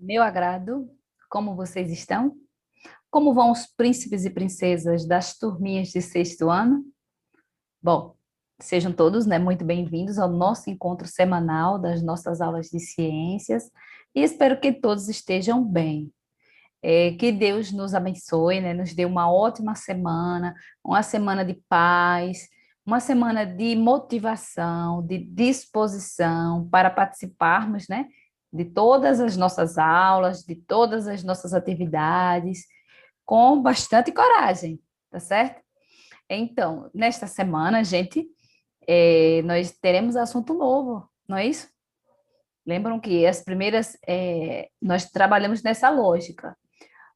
Meu agrado, como vocês estão? Como vão os príncipes e princesas das turminhas de sexto ano? Bom, sejam todos, muito bem-vindos ao nosso encontro semanal das nossas aulas de ciências e espero que todos estejam bem. Que Deus nos abençoe, nos dê uma semana de paz, uma semana de motivação, de disposição para participarmos, de todas as nossas aulas, de todas as nossas atividades, com bastante coragem, tá certo? Então, nesta semana, gente, nós teremos assunto novo, não é isso? Lembram que as primeiras, nós trabalhamos nessa lógica.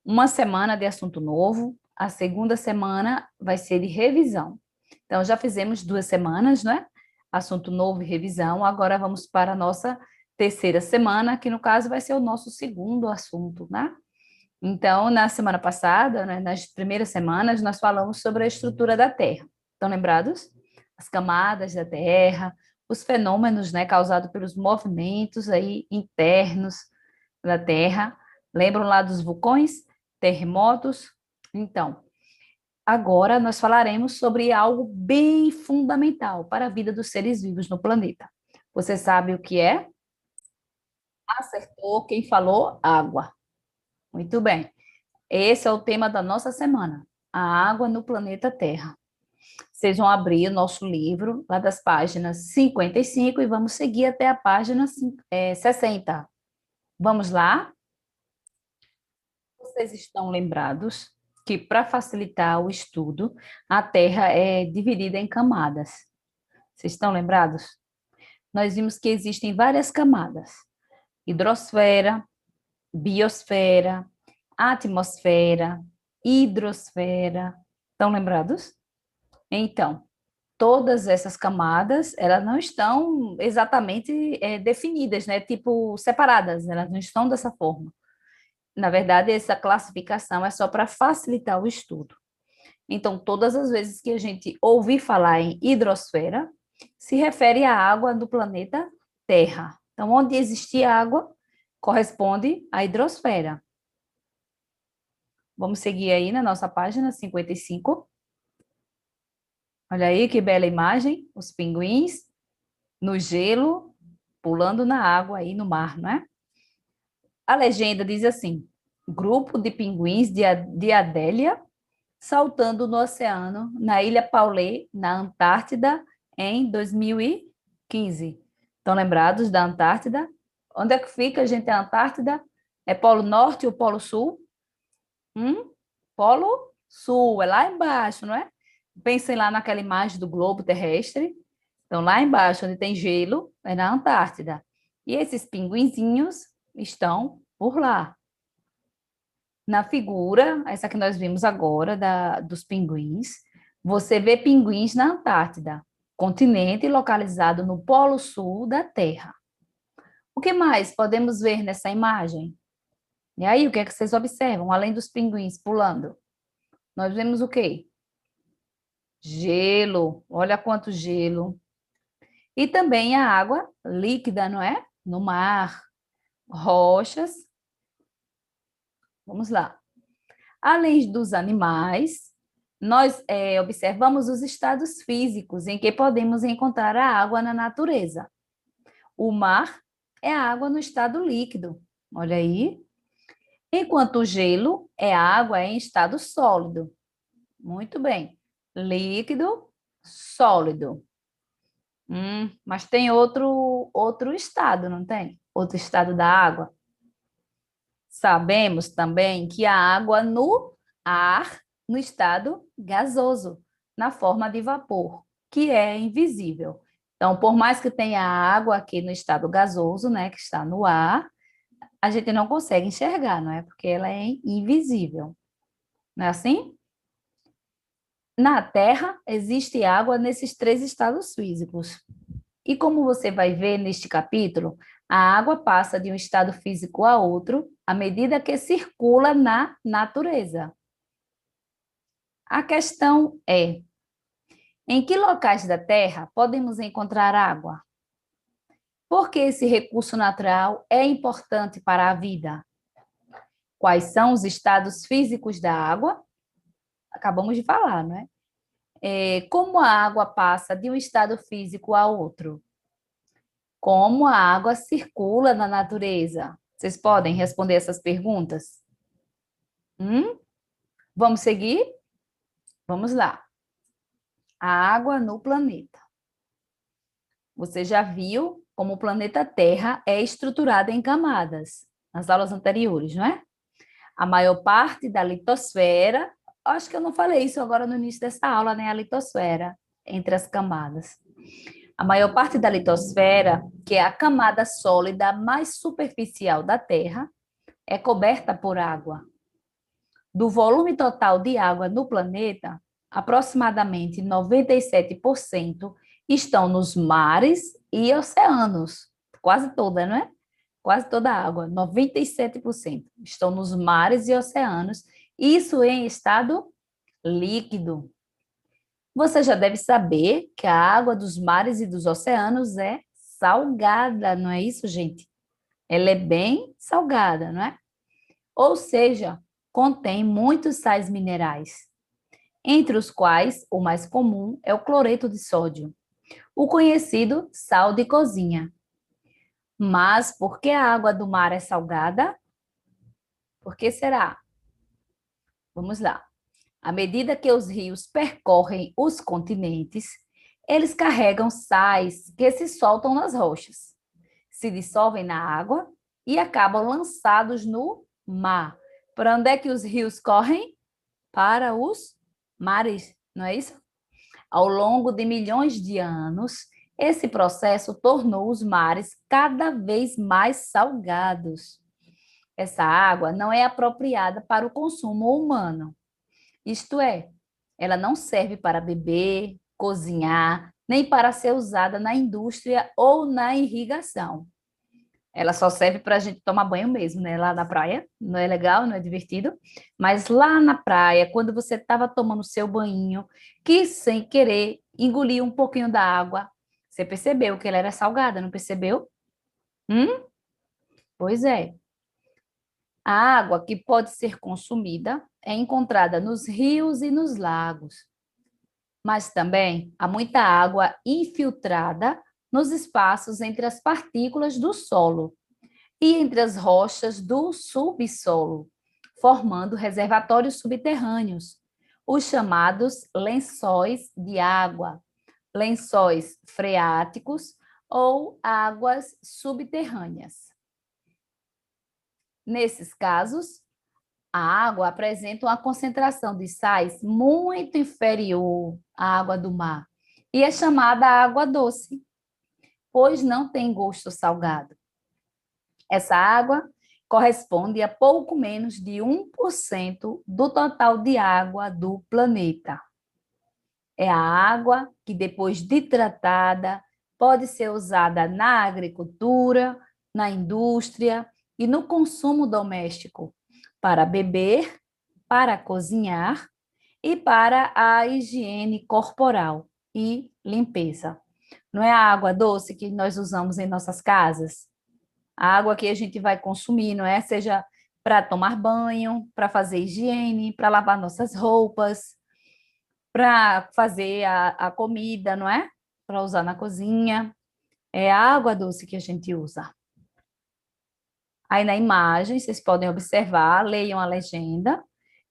Uma semana de assunto novo, a segunda semana vai ser de revisão. Então, já fizemos 2 semanas, né? Assunto novo e revisão. Agora vamos para a nossa terceira semana, que no caso vai ser o nosso segundo assunto, né? Então, na semana passada, nas primeiras semanas, nós falamos sobre a estrutura da Terra. Estão lembrados? As camadas da Terra, os fenômenos, causados pelos movimentos aí internos da Terra. Lembram lá dos vulcões, terremotos? Então, agora nós falaremos sobre algo bem fundamental para a vida dos seres vivos no planeta. Você sabe o que é? Acertou quem falou água. Muito bem. Esse é o tema da nossa semana, a água no planeta Terra. Vocês vão abrir o nosso livro, lá das páginas 55, e vamos seguir até a página 60. Vamos lá? Vocês estão lembrados que, para facilitar o estudo, a Terra é dividida em camadas. Vocês estão lembrados? Nós vimos que existem várias camadas: hidrosfera, biosfera, atmosfera, hidrosfera. Estão lembrados? Então, todas essas camadas, elas não estão exatamente definidas, tipo separadas, elas não estão dessa forma. Na verdade, essa classificação é só para facilitar o estudo. Então, todas as vezes que a gente ouvir falar em hidrosfera, se refere à água do planeta Terra. Então, onde existe água, corresponde à hidrosfera. Vamos seguir aí na nossa página 55. Olha aí que bela imagem, os pinguins no gelo, pulando na água aí no mar, não é? A legenda diz assim: grupo de pinguins de Adélia saltando no oceano, na Ilha Paulet, na Antártida, em 2015. Estão lembrados da Antártida? Onde é que fica, gente, a Antártida? É Polo Norte ou Polo Sul? Polo Sul, é lá embaixo, não é? Pensem lá naquela imagem do globo terrestre. Então, lá embaixo, onde tem gelo, é na Antártida. E esses pinguinzinhos estão por lá. Na figura, essa que nós vimos agora, dos pinguins, você vê pinguins na Antártida, continente localizado no Polo Sul da Terra. O que mais podemos ver nessa imagem? E aí, o que é que vocês observam, além dos pinguins pulando? Nós vemos o quê? Gelo, olha quanto gelo. E também a água líquida, não é? No mar, rochas. Vamos lá. Além dos animais, nós observamos os estados físicos em que podemos encontrar a água na natureza. O mar é a água no estado líquido, olha aí. Enquanto o gelo é a água em estado sólido. Muito bem. Líquido, sólido. Mas tem outro estado, não tem? Outro estado da água. Sabemos também que a água no ar, no estado gasoso, na forma de vapor, que é invisível. Então, por mais que tenha água aqui no estado gasoso, que está no ar, a gente não consegue enxergar, não é? Porque ela é invisível. Não é assim? Na Terra, existe água nesses 3 estados físicos. E como você vai ver neste capítulo, a água passa de um estado físico a outro à medida que circula na natureza. A questão é: em que locais da Terra podemos encontrar água? Por que esse recurso natural é importante para a vida? Quais são os estados físicos da água? Acabamos de falar, não é? Como a água passa de um estado físico a outro? Como a água circula na natureza? Vocês podem responder essas perguntas? Hum? Vamos seguir? Vamos lá. A água no planeta. Você já viu como o planeta Terra é estruturado em camadas, nas aulas anteriores, não é? A maior parte da litosfera, acho que eu não falei isso agora no início dessa aula, né? A litosfera, entre as camadas. A maior parte da litosfera, que é a camada sólida mais superficial da Terra, é coberta por água. Do volume total de água no planeta, aproximadamente 97% estão nos mares e oceanos. Quase toda, não é? Quase toda a água, 97% estão nos mares e oceanos, isso em estado líquido. Você já deve saber que a água dos mares e dos oceanos é salgada, não é isso, gente? Ela é bem salgada, não é? Ou seja, contém muitos sais minerais, entre os quais o mais comum é o cloreto de sódio, o conhecido sal de cozinha. Mas por que a água do mar é salgada? Por que será? Vamos lá. À medida que os rios percorrem os continentes, eles carregam sais que se soltam nas rochas, se dissolvem na água e acabam lançados no mar. Para onde é que os rios correm? Para os mares, não é isso? Ao longo de milhões de anos, esse processo tornou os mares cada vez mais salgados. Essa água não é apropriada para o consumo humano. Isto é, ela não serve para beber, cozinhar, nem para ser usada na indústria ou na irrigação. Ela só serve para a gente tomar banho mesmo, né? Lá na praia. Não é legal, não é divertido. Mas lá na praia, quando você estava tomando seu banho, que sem querer engoliu um pouquinho da água, você percebeu que ela era salgada, não percebeu? Hum? Pois é. A água que pode ser consumida é encontrada nos rios e nos lagos. Mas também há muita água infiltrada nos espaços entre as partículas do solo e entre as rochas do subsolo, formando reservatórios subterrâneos, os chamados lençóis de água, lençóis freáticos ou águas subterrâneas. Nesses casos, a água apresenta uma concentração de sais muito inferior à água do mar e é chamada água doce, pois não tem gosto salgado. Essa água corresponde a pouco menos de 1% do total de água do planeta. É a água que, depois de tratada, pode ser usada na agricultura, na indústria e no consumo doméstico, para beber, para cozinhar e para a higiene corporal e limpeza. Não é a água doce que nós usamos em nossas casas? A água que a gente vai consumir, não é? Seja para tomar banho, para fazer higiene, para lavar nossas roupas, para fazer a comida, não é? Para usar na cozinha. É a água doce que a gente usa. Aí na imagem, vocês podem observar, leiam a legenda.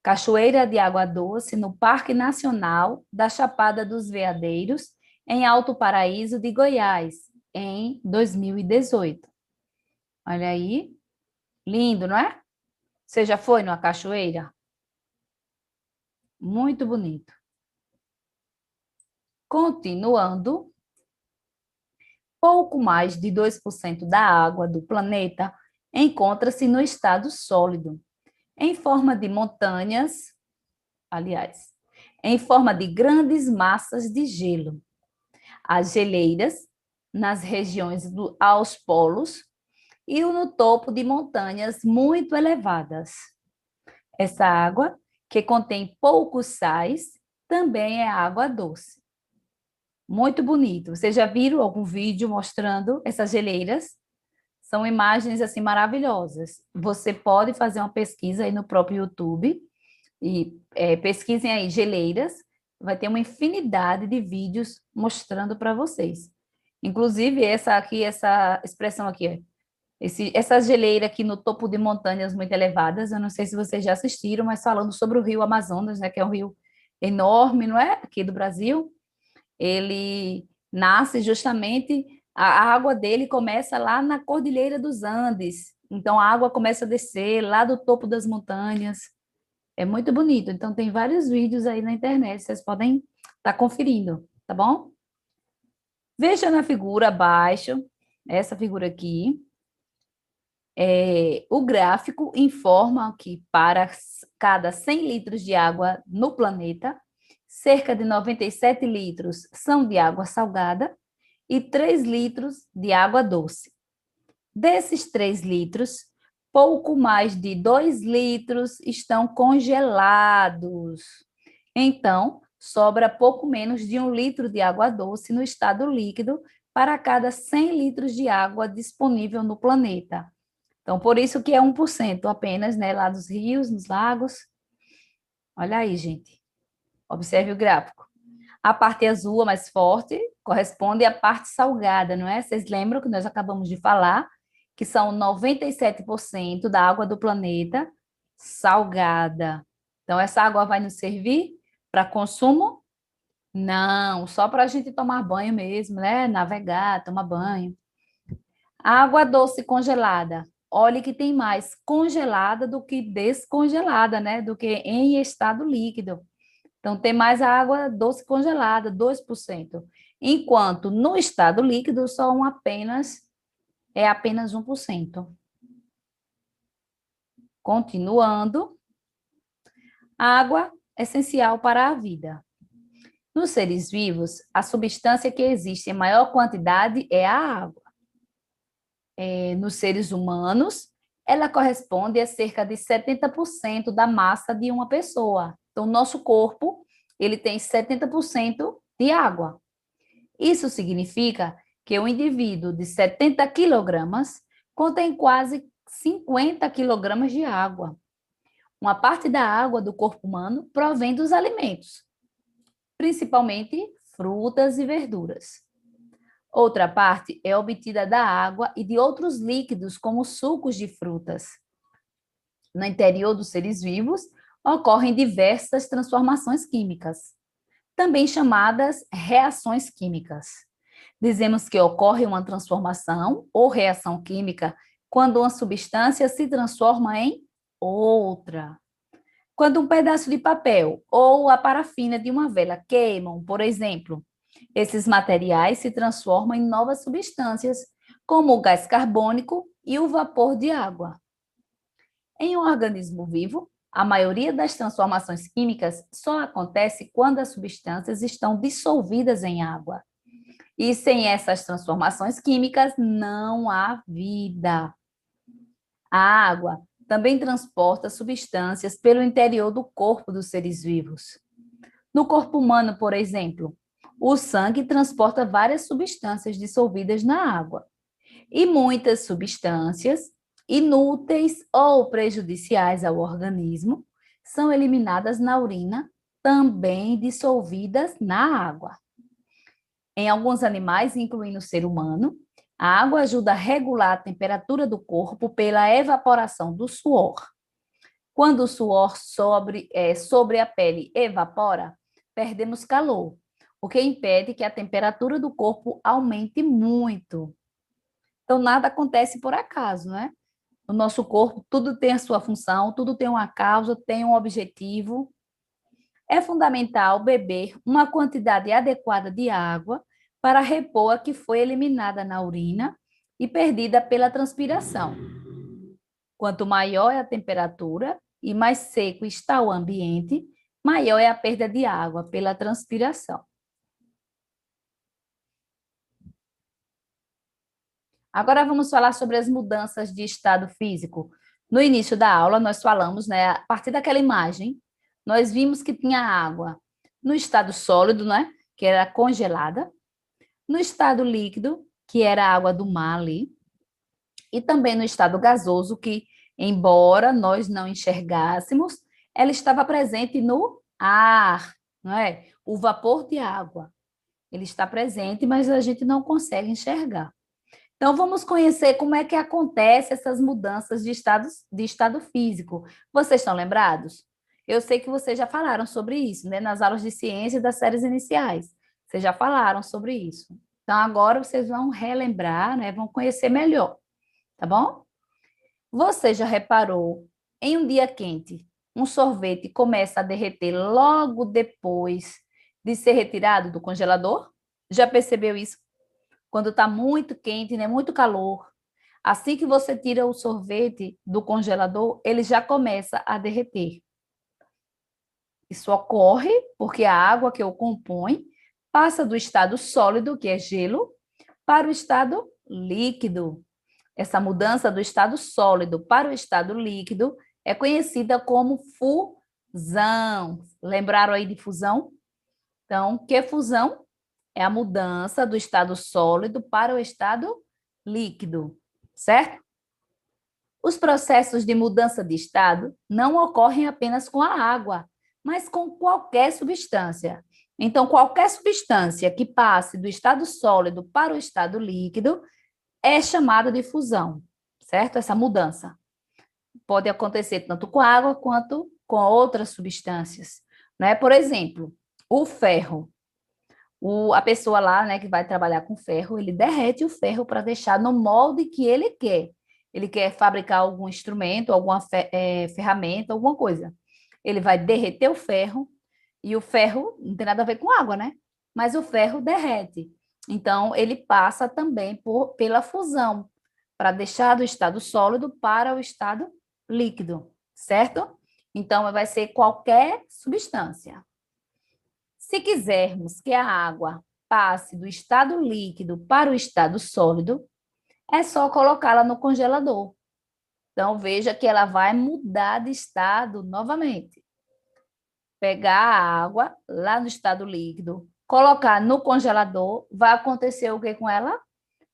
Cachoeira de água doce no Parque Nacional da Chapada dos Veadeiros, em Alto Paraíso de Goiás, em 2018. Olha aí, lindo, não é? Você já foi numa cachoeira? Muito bonito. Continuando, pouco mais de 2% da água do planeta encontra-se no estado sólido, em forma de montanhas, aliás, em forma de grandes massas de gelo. As geleiras, nas regiões aos polos e no topo de montanhas muito elevadas. Essa água, que contém poucos sais, também é água doce. Muito bonito. Vocês já viram algum vídeo mostrando essas geleiras? São imagens assim maravilhosas. Você pode fazer uma pesquisa aí no próprio YouTube e pesquisem aí geleiras, vai ter uma infinidade de vídeos mostrando para vocês. Inclusive essa aqui, essa expressão aqui, ó, essa geleira aqui no topo de montanhas muito elevadas, eu não sei se vocês já assistiram, mas falando sobre o rio Amazonas, né, que é um rio enorme, não é? Aqui do Brasil. Ele nasce justamente, a água dele começa lá na Cordilheira dos Andes. Então a água começa a descer lá do topo das montanhas. É muito bonito. Então tem vários vídeos aí na internet, vocês podem estar conferindo, tá bom? Veja na figura abaixo, essa figura aqui. O gráfico informa que para cada 100 litros de água no planeta, cerca de 97 litros são de água salgada e 3 litros de água doce. Desses 3 litros, pouco mais de 2 litros estão congelados. Então, sobra pouco menos de 1 litro de água doce no estado líquido para cada 100 litros de água disponível no planeta. Então, por isso que é 1% apenas, né, lá dos rios, nos lagos. Olha aí, gente. Observe o gráfico. A parte azul, a mais forte, corresponde à parte salgada, não é? Vocês lembram que nós acabamos de falar que são 97% da água do planeta salgada. Então, essa água vai nos servir para consumo? Não, só para a gente tomar banho mesmo, né? Navegar, tomar banho. Água doce congelada. Olhe que tem mais congelada do que descongelada, né? Do que em estado líquido. Então, tem mais a água doce congelada, 2%. Enquanto no estado líquido, é apenas 1%. Continuando, água essencial para a vida. Nos seres vivos, a substância que existe em maior quantidade é a água. Nos seres humanos, ela corresponde a cerca de 70% da massa de uma pessoa. Então, nosso corpo, ele tem 70% de água. Isso significa que um indivíduo de 70 quilogramas contém quase 50 quilogramas de água. Uma parte da água do corpo humano provém dos alimentos, principalmente frutas e verduras. Outra parte é obtida da água e de outros líquidos, como sucos de frutas. No interior dos seres vivos, ocorrem diversas transformações químicas, também chamadas reações químicas. Dizemos que ocorre uma transformação ou reação química quando uma substância se transforma em outra. Quando um pedaço de papel ou a parafina de uma vela queimam, por exemplo, esses materiais se transformam em novas substâncias, como o gás carbônico e o vapor de água. Em um organismo vivo, a maioria das transformações químicas só acontece quando as substâncias estão dissolvidas em água. E sem essas transformações químicas, não há vida. A água também transporta substâncias pelo interior do corpo dos seres vivos. No corpo humano, por exemplo, o sangue transporta várias substâncias dissolvidas na água. E muitas substâncias inúteis ou prejudiciais ao organismo são eliminadas na urina, também dissolvidas na água. Em alguns animais, incluindo o ser humano, a água ajuda a regular a temperatura do corpo pela evaporação do suor. Quando o suor sobre a pele evapora, perdemos calor, o que impede que a temperatura do corpo aumente muito. Então, nada acontece por acaso, né? No nosso corpo, tudo tem a sua função, tudo tem uma causa, tem um objetivo. É fundamental beber uma quantidade adequada de água para repor a que foi eliminada na urina e perdida pela transpiração. Quanto maior é a temperatura e mais seco está o ambiente, maior é a perda de água pela transpiração. Agora vamos falar sobre as mudanças de estado físico. No início da aula, nós falamos, né, a partir daquela imagem, nós vimos que tinha água no estado sólido, né, que era congelada, no estado líquido, que era a água do mar ali, e também no estado gasoso, que, embora nós não enxergássemos, ela estava presente no ar, não é? O vapor de água, ele está presente, mas a gente não consegue enxergar. Então, vamos conhecer como é que acontece essas mudanças de estado físico. Vocês estão lembrados? Eu sei que vocês já falaram sobre isso, né? Nas aulas de ciência das séries iniciais. Vocês já falaram sobre isso. Então, agora vocês vão relembrar, né? Vão conhecer melhor, tá bom? Você já reparou, em um dia quente, um sorvete começa a derreter logo depois de ser retirado do congelador? Já percebeu isso? Quando está muito quente, né, muito calor, assim que você tira o sorvete do congelador, ele já começa a derreter. Isso ocorre porque a água que o compõe passa do estado sólido, que é gelo, para o estado líquido. Essa mudança do estado sólido para o estado líquido é conhecida como fusão. Lembraram aí de fusão? Então, que é fusão? É a mudança do estado sólido para o estado líquido, certo? Os processos de mudança de estado não ocorrem apenas com a água, mas com qualquer substância. Então, qualquer substância que passe do estado sólido para o estado líquido é chamada de fusão, certo? Essa mudança pode acontecer tanto com a água quanto com outras substâncias, né? Por exemplo, o ferro. A pessoa lá, né, que vai trabalhar com ferro, ele derrete o ferro para deixar no molde que ele quer. Ele quer fabricar algum instrumento, alguma ferramenta, alguma coisa. Ele vai derreter o ferro, e o ferro não tem nada a ver com água, né? Mas o ferro derrete. Então, ele passa também pela fusão, para deixar do estado sólido para o estado líquido, certo? Então, vai ser qualquer substância. Se quisermos que a água passe do estado líquido para o estado sólido, é só colocá-la no congelador. Então, veja que ela vai mudar de estado novamente. Pegar a água lá no estado líquido, colocar no congelador, vai acontecer o que com ela?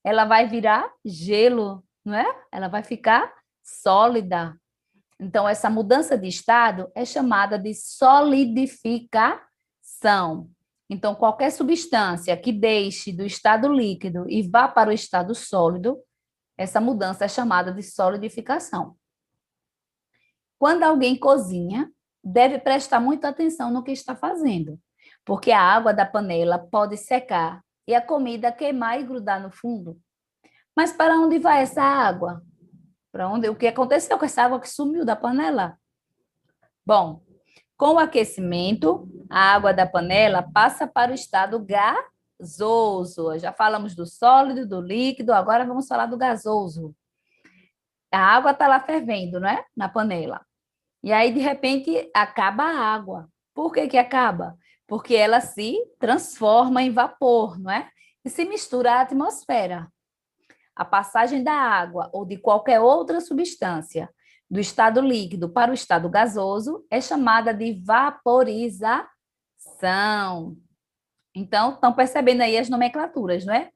Ela vai virar gelo, não é? Ela vai ficar sólida. Então, essa mudança de estado é chamada de solidificação. Então, qualquer substância que deixe do estado líquido e vá para o estado sólido, essa mudança é chamada de solidificação. Quando alguém cozinha, deve prestar muita atenção no que está fazendo, porque a água da panela pode secar e a comida queimar e grudar no fundo. Mas para onde vai essa água? Para onde? O que aconteceu com essa água que sumiu da panela? Bom, com o aquecimento, a água da panela passa para o estado gasoso. Já falamos do sólido, do líquido, agora vamos falar do gasoso. A água está lá fervendo, não é? Na panela. E aí, de repente, acaba a água. Por que que acaba? Porque ela se transforma em vapor, não é? E se mistura à atmosfera. A passagem da água ou de qualquer outra substância do estado líquido para o estado gasoso é chamada de vaporização. Então, estão percebendo aí as nomenclaturas, não é?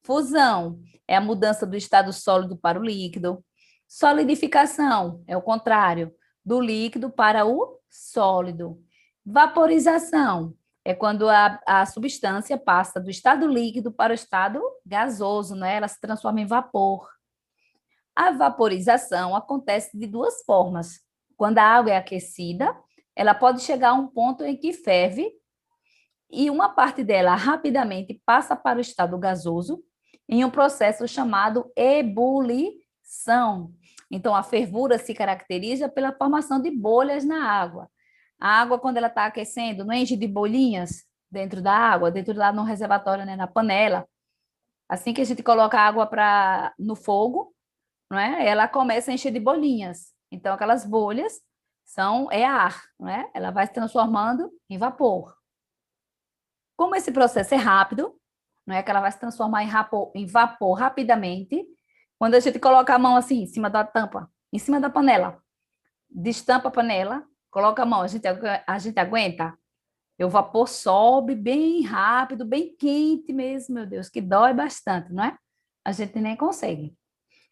Fusão é a mudança do estado sólido para o líquido. Solidificação é o contrário, do líquido para o sólido. Vaporização é quando a substância passa do estado líquido para o estado gasoso, né? Ela se transforma em vapor. A vaporização acontece de duas formas. Quando a água é aquecida, ela pode chegar a um ponto em que ferve e uma parte dela rapidamente passa para o estado gasoso em um processo chamado ebulição. Então, a fervura se caracteriza pela formação de bolhas na água. A água, quando ela está aquecendo, não enche de bolinhas dentro da água, dentro lá no reservatório, né, na panela. Assim que a gente coloca a água no fogo, não é? Ela começa a encher de bolinhas. Então, aquelas bolhas é ar, não é? Ela vai se transformando em vapor. Como esse processo é rápido, não é que ela vai se transformar em vapor rapidamente, quando a gente coloca a mão assim, em cima da tampa, em cima da panela, destampa a panela, coloca a mão, a gente aguenta, e o vapor sobe bem rápido, bem quente mesmo, meu Deus, que dói bastante, não é? A gente nem consegue.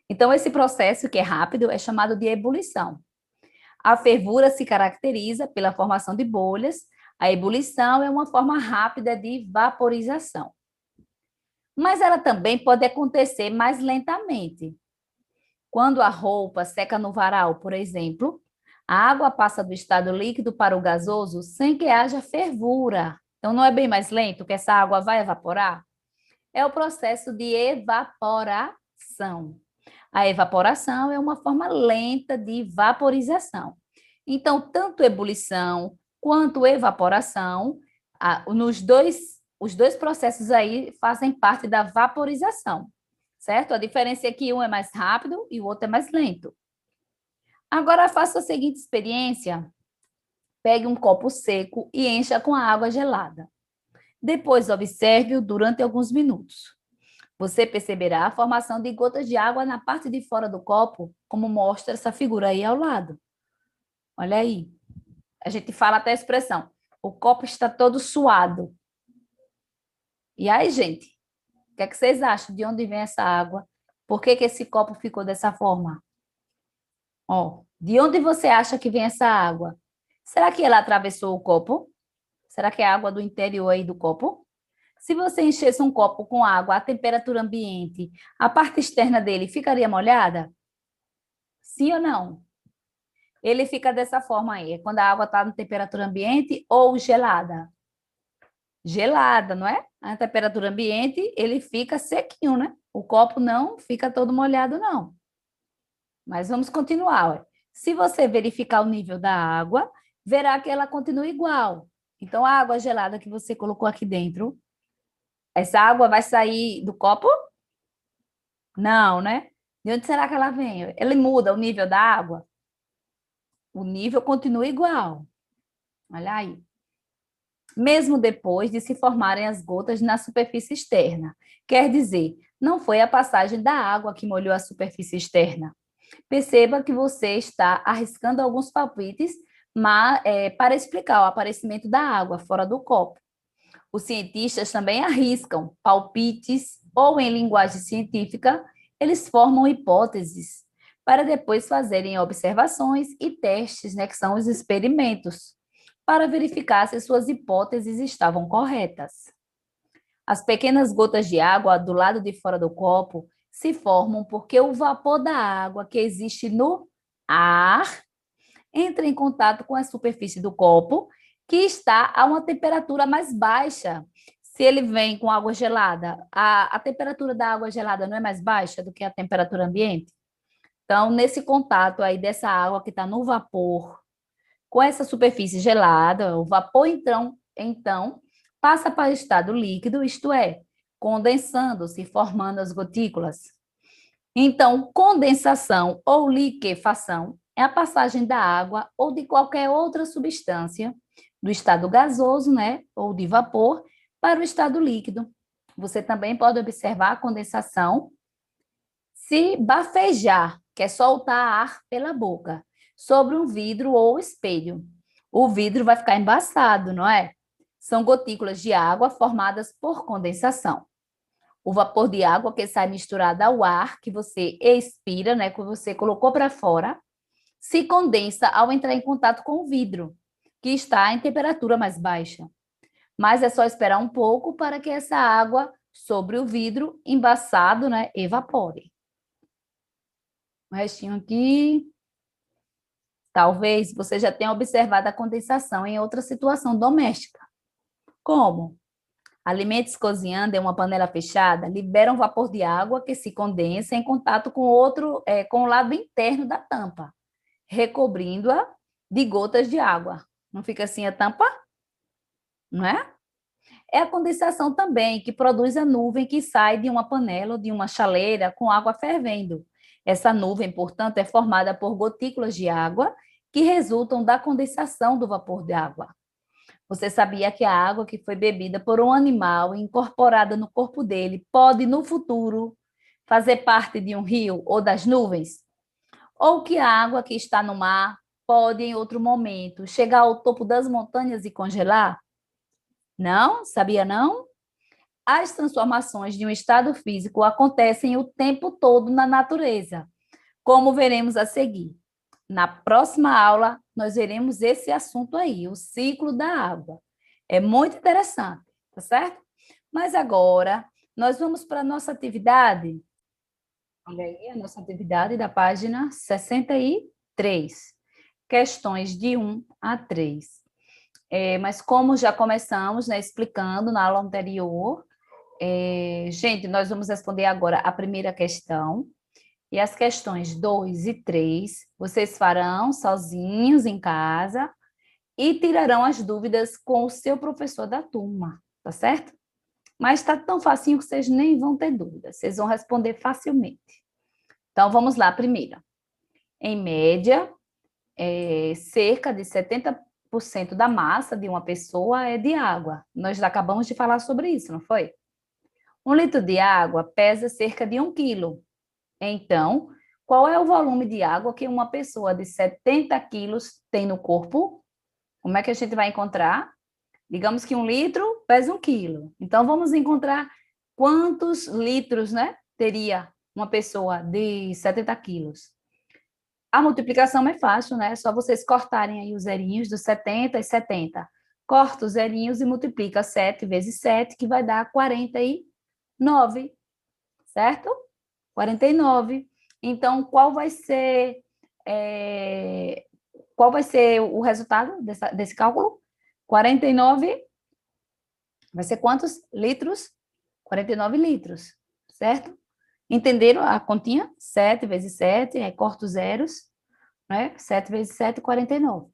Então, esse processo, que é rápido, é chamado de ebulição. A fervura se caracteriza pela formação de bolhas. A ebulição é uma forma rápida de vaporização. Mas ela também pode acontecer mais lentamente. Quando a roupa seca no varal, por exemplo, a água passa do estado líquido para o gasoso sem que haja fervura. Então, não é bem mais lento que essa água vai evaporar? É o processo de evaporação. A evaporação é uma forma lenta de vaporização. Então, tanto ebulição quanto evaporação, os dois processos aí fazem parte da vaporização, certo? A diferença é que um é mais rápido e o outro é mais lento. Agora, faça a seguinte experiência. Pegue um copo seco e encha com a água gelada. Depois, observe-o durante alguns minutos. Você perceberá a formação de gotas de água na parte de fora do copo, como mostra essa figura aí ao lado. Olha aí. A gente fala até a expressão, o copo está todo suado. E aí, gente, o que é que vocês acham? De onde vem essa água? Por que que esse copo ficou dessa forma? Ó, de onde você acha que vem essa água? Será que ela atravessou o copo? Será que é água do interior aí do copo? Se você enchesse um copo com água à temperatura ambiente, a parte externa dele ficaria molhada? Sim ou não? Ele fica dessa forma aí, é quando a água está na temperatura ambiente ou gelada? Gelada, não é? A temperatura ambiente, ele fica sequinho, né? O copo não fica todo molhado, não. Mas vamos continuar. Ó. Se você verificar o nível da água, verá que ela continua igual. Então, a água gelada que você colocou aqui dentro, essa água vai sair do copo? Não, né? De onde será que ela vem? Ele muda o nível da água? O nível continua igual. Olha aí. Mesmo depois de se formarem as gotas na superfície externa. Quer dizer, não foi a passagem da água que molhou a superfície externa. Perceba que você está arriscando alguns palpites para explicar o aparecimento da água fora do copo. Os cientistas também arriscam palpites ou, em linguagem científica, eles formam hipóteses para depois fazerem observações e testes, né, que são os experimentos, para verificar se suas hipóteses estavam corretas. As pequenas gotas de água do lado de fora do copo se formam porque o vapor da água que existe no ar entra em contato com a superfície do copo, que está a uma temperatura mais baixa. Se ele vem com água gelada, a temperatura da água gelada não é mais baixa do que a temperatura ambiente? Então, nesse contato aí dessa água que está no vapor com essa superfície gelada, o vapor então passa para o estado líquido, isto é, condensando-se, formando as gotículas. Então, condensação ou liquefação é a passagem da água ou de qualquer outra substância do estado gasoso, né, ou de vapor, para o estado líquido. Você também pode observar a condensação se bafejar, que é soltar ar pela boca, sobre um vidro ou espelho. O vidro vai ficar embaçado, não é? São gotículas de água formadas por condensação. O vapor de água que sai misturado ao ar que você expira, né, que você colocou para fora, se condensa ao entrar em contato com o vidro, que está em temperatura mais baixa. Mas é só esperar um pouco para que essa água sobre o vidro embaçado, né, evapore. O restinho aqui. Talvez você já tenha observado a condensação em outra situação doméstica. Como? Alimentos cozinhando em uma panela fechada liberam vapor de água que se condensa em contato com o lado interno da tampa, recobrindo-a de gotas de água. Não fica assim a tampa? Não é? É a condensação também que produz a nuvem que sai de uma panela ou de uma chaleira com água fervendo. Essa nuvem, portanto, é formada por gotículas de água que resultam da condensação do vapor de água. Você sabia que a água que foi bebida por um animal e incorporada no corpo dele pode, no futuro, fazer parte de um rio ou das nuvens? Ou que a água que está no mar pode, em outro momento, chegar ao topo das montanhas e congelar? Não? Sabia não? As transformações de um estado físico acontecem o tempo todo na natureza, como veremos a seguir. Na próxima aula, nós veremos esse assunto aí, o ciclo da água. É muito interessante, tá certo? Mas agora, nós vamos para a nossa atividade. Olha aí a nossa atividade da página 63. Questões de 1 a 3. Mas como já começamos, né, explicando na aula anterior, gente, nós vamos responder agora a primeira questão. E as questões 2 e 3, vocês farão sozinhos em casa e tirarão as dúvidas com o seu professor da turma, tá certo? Mas está tão facinho que vocês nem vão ter dúvidas, vocês vão responder facilmente. Então, vamos lá, primeira. Em média, cerca de 70% da massa de uma pessoa é de água. Nós já acabamos de falar sobre isso, não foi? 1 litro de água pesa cerca de 1 quilo. Então, qual é o volume de água que uma pessoa de 70 quilos tem no corpo? Como é que a gente vai encontrar? Digamos que 1 litro pesa 1 quilo. Então, vamos encontrar quantos litros, né, teria uma pessoa de 70 quilos. A multiplicação é fácil, né? É só vocês cortarem aí os zerinhos dos 70 e 70. Corta os zerinhos e multiplica 7 vezes 7, que vai dar 49, certo? 49. Então, qual vai ser o resultado desse cálculo? 49 vai ser quantos litros? 49 litros, certo? Entenderam a continha? 7 vezes 7, aí corta os zeros, né? 7 vezes 7, 49.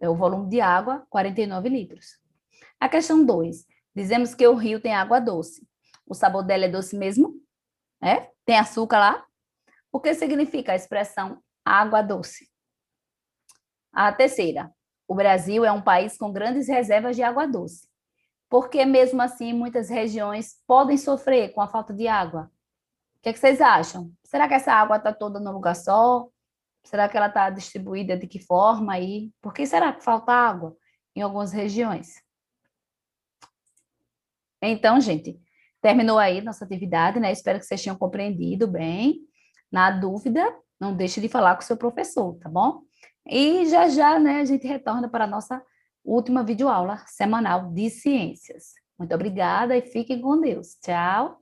É o volume de água, 49 litros. A questão 2. Dizemos que o rio tem água doce. O sabor dela é doce mesmo? Tem açúcar lá? O que significa a expressão água doce? A terceira. O Brasil é um país com grandes reservas de água doce. Porque mesmo assim, muitas regiões podem sofrer com a falta de água. O que é que vocês acham? Será que essa água está toda num lugar só? Será que ela está distribuída de que forma aí? Por que será que falta água em algumas regiões? Então, gente, terminou aí nossa atividade, né? Espero que vocês tenham compreendido bem. Na dúvida, não deixe de falar com o seu professor, tá bom? E já já, né, a gente retorna para a nossa última videoaula semanal de ciências. Muito obrigada e fiquem com Deus. Tchau!